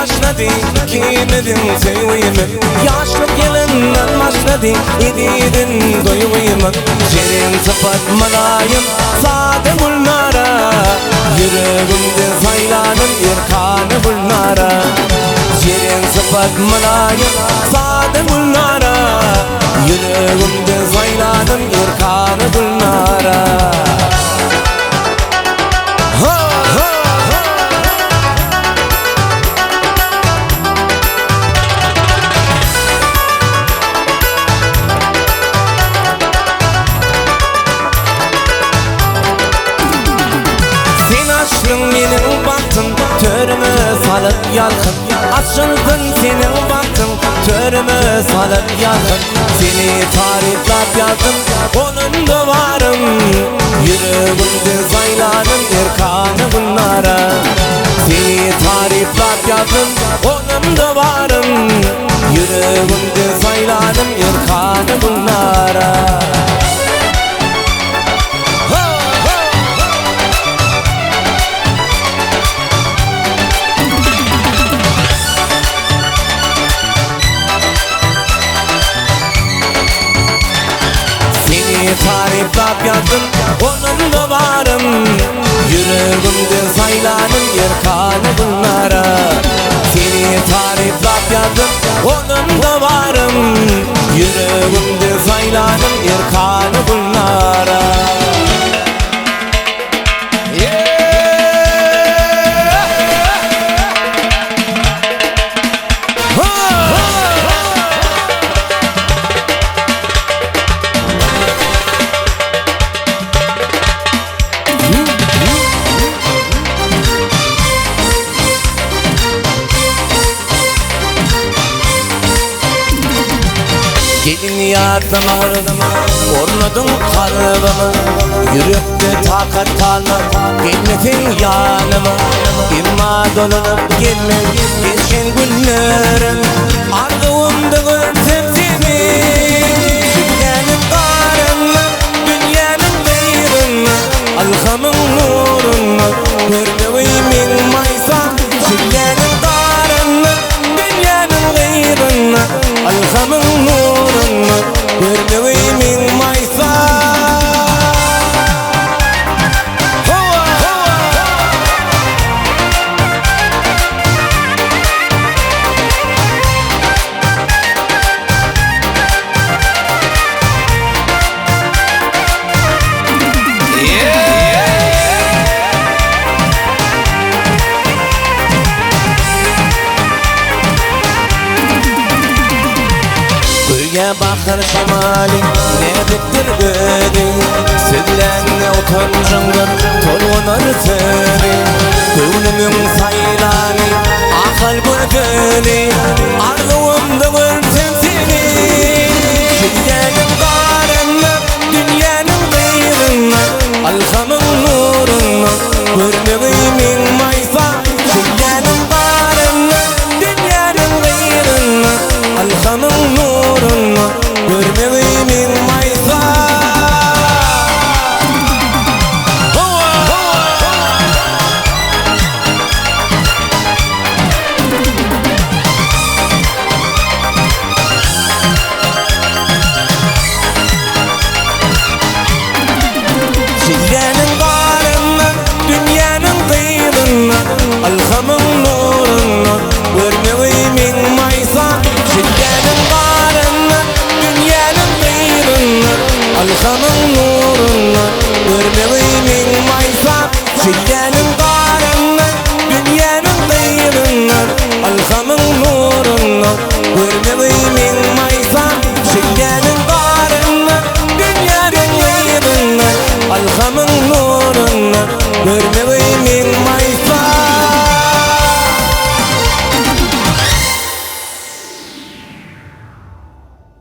başladı kimedin seviyimi Yaşlık yılından başladı ididin doyuyumu Cirin sıfatmalayım sade bunlara Yüreğimde saylanın irkanı bunlara Cirin sıfatmalayım sade bunlara Yüreğimde saylanın irkanı bunlara Senin baktın törüme salıp yalkın Açıldın senin baktın törüme salıp yalkın Seni tariflap yazdım onun da varım Yüreğimde saylanın irkanı bunlara Seni tariflap yazdım onun da varım Yüreğimde saylanın irkanı bunlara tariflap yazdım onun da varım Yüreğimde saylanın irkanı bunlara Seni tariflap yazdım onun da varım Yüreğimde saylanın irkanı bunlara Gelin yardıma Orladın kalbimi Yürekte takat kalma Gelmesin yanıma İmma dolanıp gelme Geçen günlerim Ardığımda görsem seni Dünyanın karını Dünyanın gayrını Alhamın nurunu Görmevimin maysa Dünyanın karını Dünyanın gayrını Alhamın nurunu Görmevimin maysa Göğe bakır şemali Nebettir göğü Sözlerine utanırımdır Tolğunur seni Gönlümün saylanı Akal gözünü Arzuğumda görsem seni Dünyanın karını Dünyanın gayrını Alhamın nurunu Görmevimin maysa Dünyanın karını Dünyanın gayrını Alhamın nurunu Görmevimin maysa Dünyanın karını Dünyanın gayrını Alhamın nurunu Görmevimin maysa Dünyanın karını Dünyanın gayrını Alhamın nurunu Görmevimin maysa